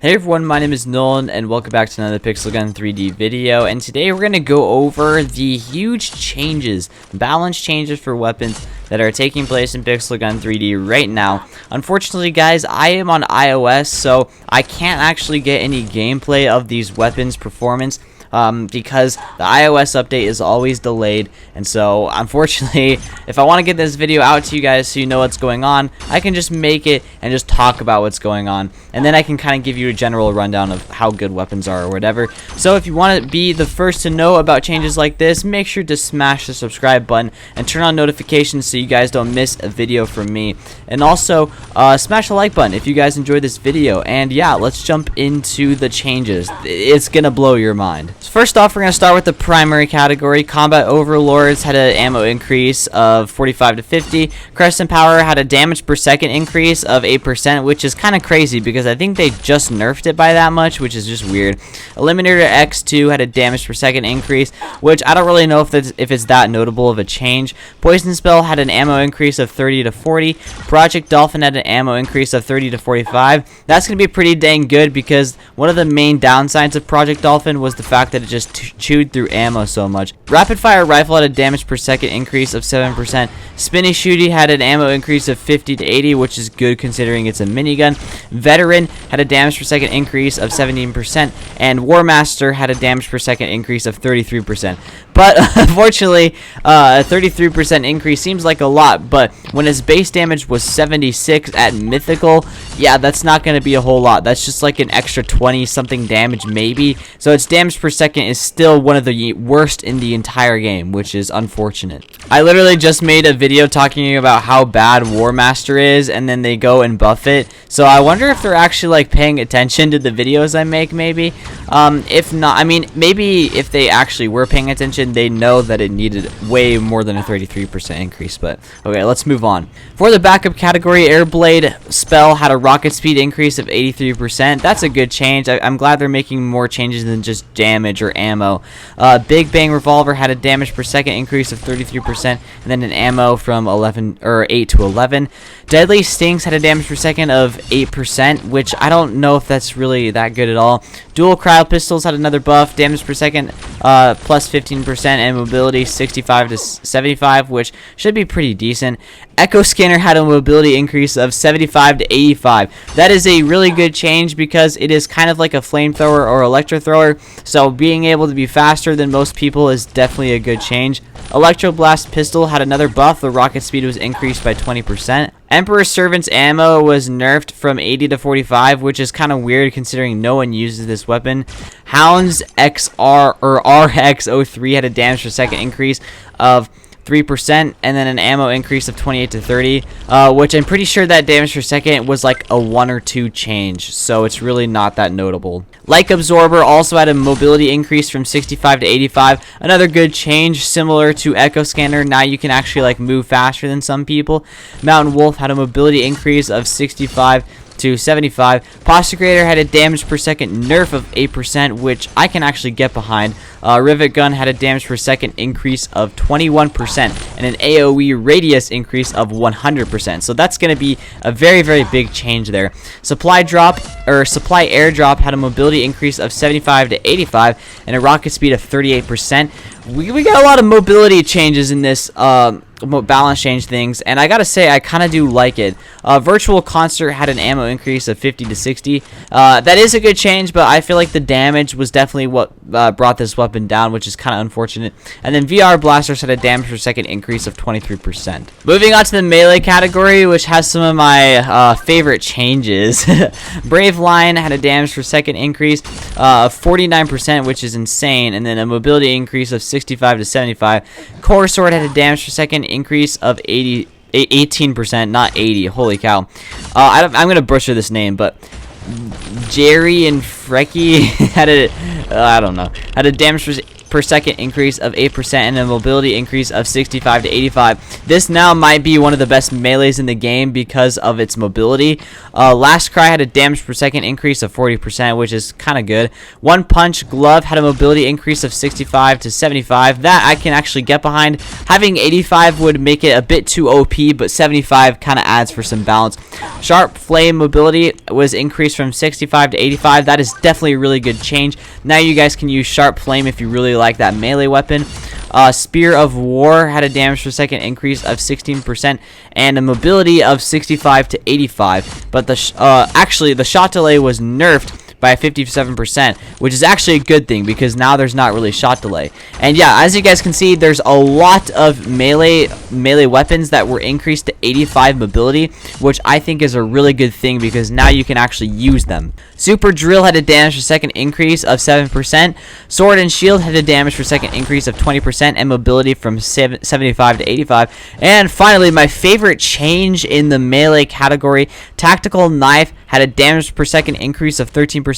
Hey everyone, my name is Nolan and welcome back to another Pixel Gun 3D video, and today we're going to go over the huge changes, balance changes for weapons that are taking place in Pixel Gun 3D right now. Unfortunately guys, I am on iOS, so I can't actually get any gameplay of these weapons performance because the iOS update is always delayed, and so unfortunately if I want to get this video out to you guys so you know what's going on, I can just make it and just talk about what's going on, and then I can kind of give you a general rundown of how good weapons are or whatever. So if you want to be the first to know about changes like this, make sure to smash the subscribe button and turn on notifications so you guys don't miss a video from me, and also smash the like button if you guys enjoyed this video. And yeah, let's jump into the changes. It's gonna blow your mind. So first off, we're going to start with the primary category. Combat Overlords had an ammo increase of 45 to 50. Crescent Power had a damage per second increase of 8%, which is kind of crazy because I think they just nerfed it by that much, which is just weird. Eliminator X2 had a damage per second increase, which I don't really know if it's that notable of a change. Poison Spell had an ammo increase of 30 to 40. Project Dolphin had an ammo increase of 30 to 45. That's going to be pretty dang good because one of the main downsides of Project Dolphin was the fact that it just chewed through ammo so much. Rapid Fire Rifle had a damage per second increase of 7%. Spinny Shooty had an ammo increase of 50 to 80, which is good considering it's a minigun. Veteran had a damage per second increase of 17%, and War Master had a damage per second increase of 33%. But unfortunately, a 33% increase seems like a lot, but when his base damage was 76 at Mythical, yeah, that's not going to be a whole lot. That's just like an extra 20 something damage maybe. So its damage per second is still one of the worst in the entire game, which is unfortunate. I literally just made a video talking about how bad War Master is, and then they go and buff it. So I wonder if they're actually like paying attention to the videos I make, maybe. If not, I mean, maybe if they actually were paying attention, they know that it needed way more than a 33% increase. But okay, let's move on. For the backup category, Airblade Spell had a rocket speed increase of 83%. That's a good change. I'm glad they're making more changes than just damage or ammo. Big Bang Revolver had a damage per second increase of 33%, and then an ammo from 8 to 11. Deadly Stings had a damage per second of 8%, which I don't know if that's really that good at all. Dual Cryo Pistols had another buff, damage per second plus 15%, and mobility 65 to 75, which should be pretty decent. Echo Scanner had a mobility increase of 75 to 85. That is a really good change because it is kind of like a flamethrower or electro thrower, so being able to be faster than most people is definitely a good change. Electro Blast Pistol had another buff, the rocket speed was increased by 20%. Emperor's Servant's ammo was nerfed from 80 to 45, which is kind of weird considering no one uses this weapon. Hound's XR or RX03 had a damage per second increase of 3%, and then an ammo increase of 28 to 30, which I'm pretty sure that damage per second was like a 1 or 2 change, so it's really not that notable. Like Absorber also had a mobility increase from 65 to 85, another good change similar to Echo Scanner. Now you can actually like move faster than some people. Mountain Wolf had a mobility increase of 65 to 75. Postulator had a damage per second nerf of 8%, which I can actually get behind. Rivet Gun had a damage per second increase of 21% and an AoE radius increase of 100%. So that's going to be a very, very big change there. Supply Airdrop had a mobility increase of 75 to 85 and a rocket speed of 38%. We got a lot of mobility changes in this balance change things, and I gotta say I kind of do like it. Virtual Concert had an ammo increase of 50 to 60. That is a good change, but I feel like the damage was definitely what brought this weapon down, which is kind of unfortunate. And then VR Blasters had a damage per second increase of 23%. Moving on to the melee category, which has some of my favorite changes. Brave Lion had a damage per second increase of 49%, which is insane, and then a mobility increase of 65 to 75. Core Sword had a damage per second increase of 18%, not 80. Holy cow. I'm gonna butcher this name, but Jerry and Frecky had a damage per per second increase of 8% and a mobility increase of 65 to 85. This now might be one of the best melees in the game because of its mobility. Last Cry had a damage per second increase of 40%, which is kind of good. One Punch Glove had a mobility increase of 65 to 75. That I can actually get behind. Having 85 would make it a bit too OP, but 75 kind of adds for some balance. Sharp Flame mobility was increased from 65 to 85. That is definitely a really good change. Now you guys can use Sharp Flame if you really like that melee weapon. Spear of War had a damage per second increase of 16% and a mobility of 65 to 85. But actually the shot delay was nerfed by 57%, which is actually a good thing because now there's not really shot delay. And yeah, as you guys can see, there's a lot of melee weapons that were increased to 85 mobility, which I think is a really good thing because now you can actually use them. Super Drill had a damage per second increase of 7%. Sword and Shield had a damage per second increase of 20% and mobility from 75 to 85. And finally, my favorite change in the melee category, Tactical Knife had a damage per second increase of 13%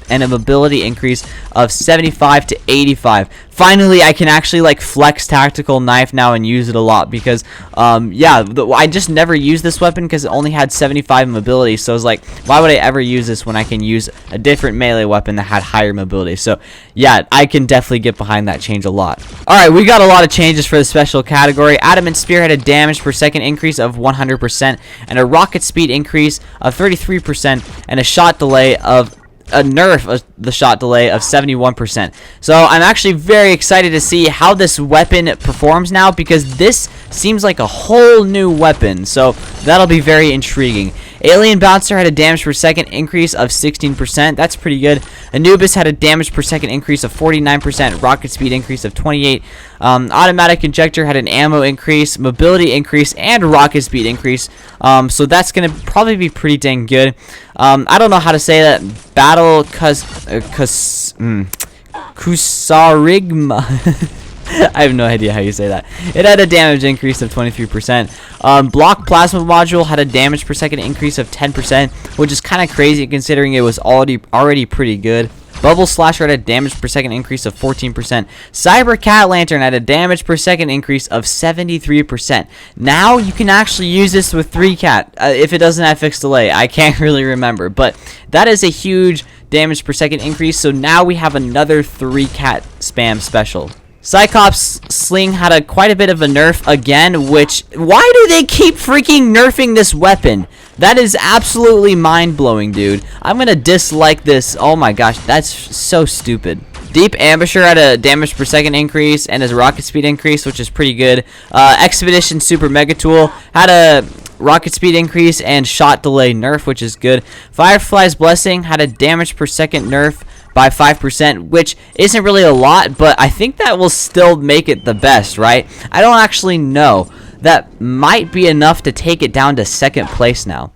and a mobility increase of 75 to 85. Finally, I can actually like flex Tactical Knife now and use it a lot because I just never used this weapon because it only had 75 mobility. So I was like, why would I ever use this when I can use a different melee weapon that had higher mobility? So yeah, I can definitely get behind that change a lot. Alright, we got a lot of changes for the special category. Adamant Spear had a damage per second increase of 100% and a rocket speed increase of 33% and a shot delay of a nerf of the shot delay of 71%. So I'm actually very excited to see how this weapon performs now because this seems like a whole new weapon. So that'll be very intriguing. Alien Bouncer had a damage per second increase of 16%. That's pretty good. Anubis had a damage per second increase of 49%. Rocket speed increase of 28%. Automatic Injector had an ammo increase, mobility increase, and rocket speed increase. So that's going to probably be pretty dang good. I don't know how to say that. Battle Kusarigma. I have no idea how you say that. It had a damage increase of 23%. Block Plasma Module had a damage per second increase of 10%, which is kind of crazy considering it was already pretty good. Bubble Slasher had a damage per second increase of 14%. Cyber Cat Lantern had a damage per second increase of 73%. Now you can actually use this with 3 cat if it doesn't have fixed delay. I can't really remember, but that is a huge damage per second increase. So now we have another 3 cat spam special. Cyclops Sling had quite a bit of a nerf again, which, why do they keep freaking nerfing this weapon? That is absolutely mind-blowing, dude. I'm gonna dislike this. Oh my gosh, that's so stupid. Deep Ambusher had a damage per second increase and a rocket speed increase, which is pretty good. Expedition Super Mega Tool had a rocket speed increase and shot delay nerf, which is good. Firefly's Blessing had a damage per second nerf by 5%, which isn't really a lot, but I think that will still make it the best, right? I don't actually know. That might be enough to take it down to second place now.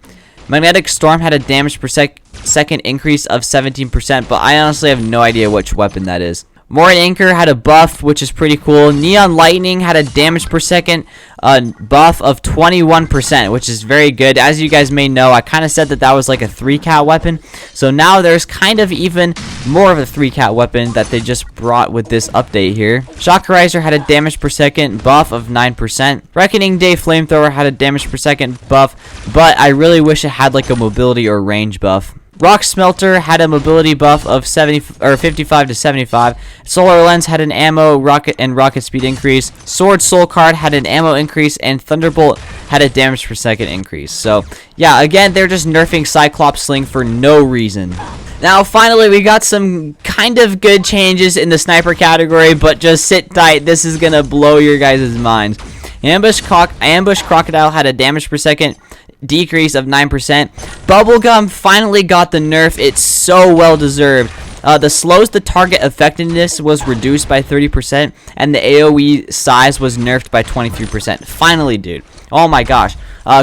Magnetic Storm had a damage per second increase of 17%, but I honestly have no idea which weapon that is. Morin Anchor had a buff, which is pretty cool. Neon Lightning had a damage per second buff of 21%, which is very good. As you guys may know, I kind of said that was like a 3-cat weapon. So now there's kind of even more of a 3-cat weapon that they just brought with this update here. Shockerizer had a damage per second buff of 9%. Reckoning Day Flamethrower had a damage per second buff, but I really wish it had like a mobility or range buff. Rock Smelter had a mobility buff of 55 to 75. Solar Lens had an ammo, rocket speed increase. Sword Soul Card had an ammo increase, and Thunderbolt had a damage per second increase. So yeah, again, they're just nerfing Cyclops Sling for no reason. Now, finally, we got some kind of good changes in the sniper category, but just sit tight. This is gonna blow your guys' minds. Ambush Crocodile had a damage per second decrease of 9%. Bubblegum finally got the nerf. It's so well deserved. The slows the target effectiveness was reduced by 30%, and the AoE size was nerfed by 23%. Finally, dude. Oh my gosh.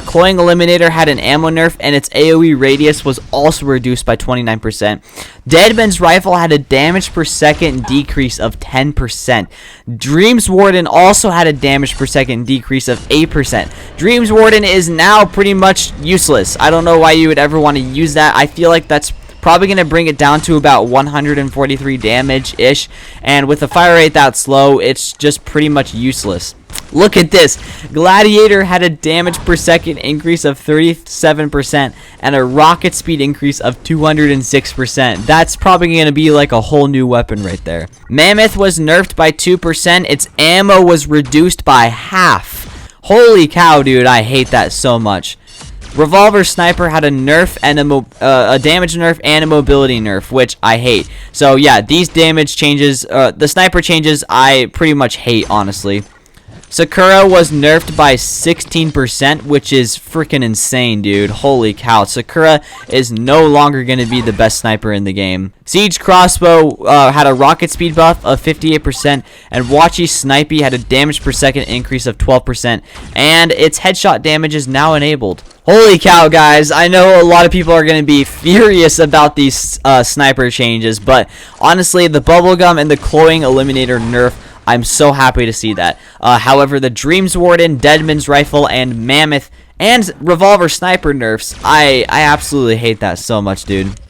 Cloying Eliminator had an ammo nerf, and its AoE radius was also reduced by 29%. Deadman's Rifle had a damage per second decrease of 10%. Dreams Warden also had a damage per second decrease of 8%. Dreams Warden is now pretty much useless. I don't know why you would ever want to use that. I feel like that's Probably going to bring it down to about 143 damage-ish. And with a fire rate that slow, it's just pretty much useless. Look at this. Gladiator had a damage per second increase of 37% and a rocket speed increase of 206%. That's probably going to be like a whole new weapon right there. Mammoth was nerfed by 2%. Its ammo was reduced by half. Holy cow, dude. I hate that so much. Revolver Sniper had a nerf and a damage nerf and a mobility nerf, which I hate. So yeah, these damage changes, the sniper changes, I pretty much hate, honestly. Sakura was nerfed by 16%, which is freaking insane, dude. Holy cow. Sakura is no longer going to be the best sniper in the game. Siege Crossbow had a rocket speed buff of 58%, and Wachi Snipey had a damage per second increase of 12%, and its headshot damage is now enabled. Holy cow, guys. I know a lot of people are going to be furious about these sniper changes, but honestly, the Bubblegum and the Cloying Eliminator nerf, I'm so happy to see that. However, the Dreams Warden, Deadman's Rifle, and Mammoth, and Revolver Sniper nerfs, I absolutely hate that so much, dude.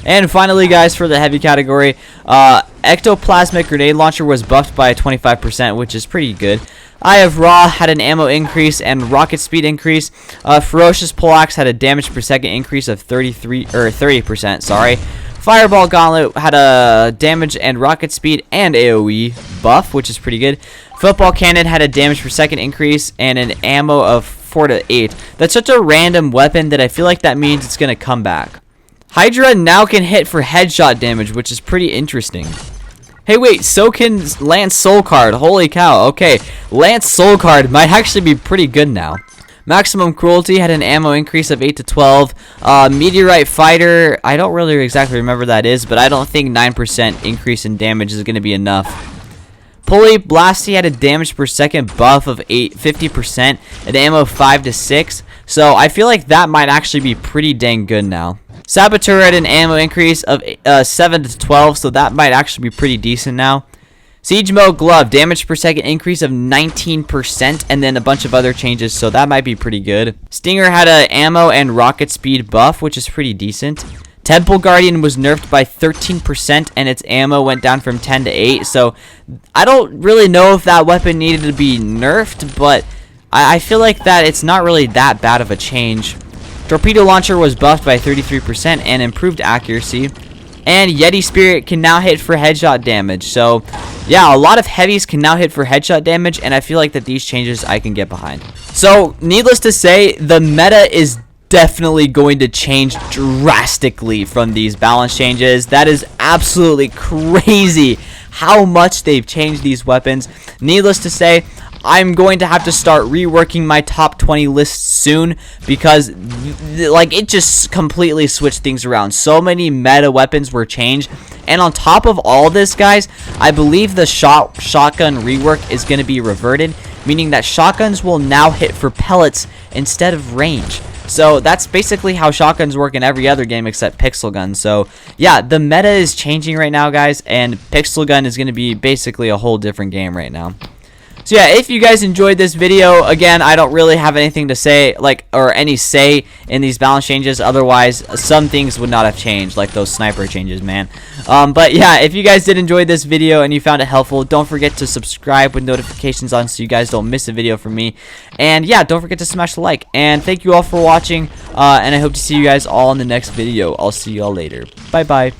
And finally, guys, for the heavy category, Ectoplasmic Grenade Launcher was buffed by 25%, which is pretty good. Eye of Ra had an ammo increase and rocket speed increase. Ferocious Poleaxe had a damage per second increase of 30%, sorry. Fireball Gauntlet had a damage and rocket speed and AoE buff, which is pretty good. Football Cannon had a damage per second increase and an ammo of 4 to 8. That's such a random weapon that I feel like that means it's going to come back. Hydra now can hit for headshot damage, which is pretty interesting. Hey, wait, so can Lance Soul Card. Holy cow. Okay, Lance Soul Card might actually be pretty good now. Maximum Cruelty had an ammo increase of 8 to 12. Meteorite Fighter, I don't really exactly remember that is, but I don't think 9% increase in damage is going to be enough. Pulley Blasty had a damage per second buff of 50%, an ammo of 5 to 6. So I feel like that might actually be pretty dang good now. Saboteur had an ammo increase of 7 to 12, so that might actually be pretty decent now. Siege Mode Glove, damage per second increase of 19%, and then a bunch of other changes, so that might be pretty good. Stinger had a ammo and rocket speed buff, which is pretty decent. Temple Guardian was nerfed by 13%, and its ammo went down from 10 to 8, so I don't really know if that weapon needed to be nerfed, but I feel like that it's not really that bad of a change. Torpedo Launcher was buffed by 33% and improved accuracy. And Yeti Spirit can now hit for headshot damage. So, yeah, a lot of heavies can now hit for headshot damage, and I feel like that these changes I can get behind. So, needless to say, the meta is definitely going to change drastically from these balance changes. That is absolutely crazy how much they've changed these weapons. Needless to say, I'm going to have to start reworking my top 20 list soon because like it just completely switched things around. So many meta weapons were changed, and on top of all this, guys, I believe the shotgun rework is going to be reverted, meaning that shotguns will now hit for pellets instead of range. So that's basically how shotguns work in every other game except pixel gun. So yeah, the meta is changing right now, guys, and pixel gun is going to be basically a whole different game right now. So yeah, if you guys enjoyed this video, again, I don't really have anything to say, or any say in these balance changes. Otherwise, some things would not have changed, like those sniper changes, man. But yeah, if you guys did enjoy this video and you found it helpful, don't forget to subscribe with notifications on so you guys don't miss a video from me. And yeah, don't forget to smash the like. And thank you all for watching, and I hope to see you guys all in the next video. I'll see you all later. Bye-bye.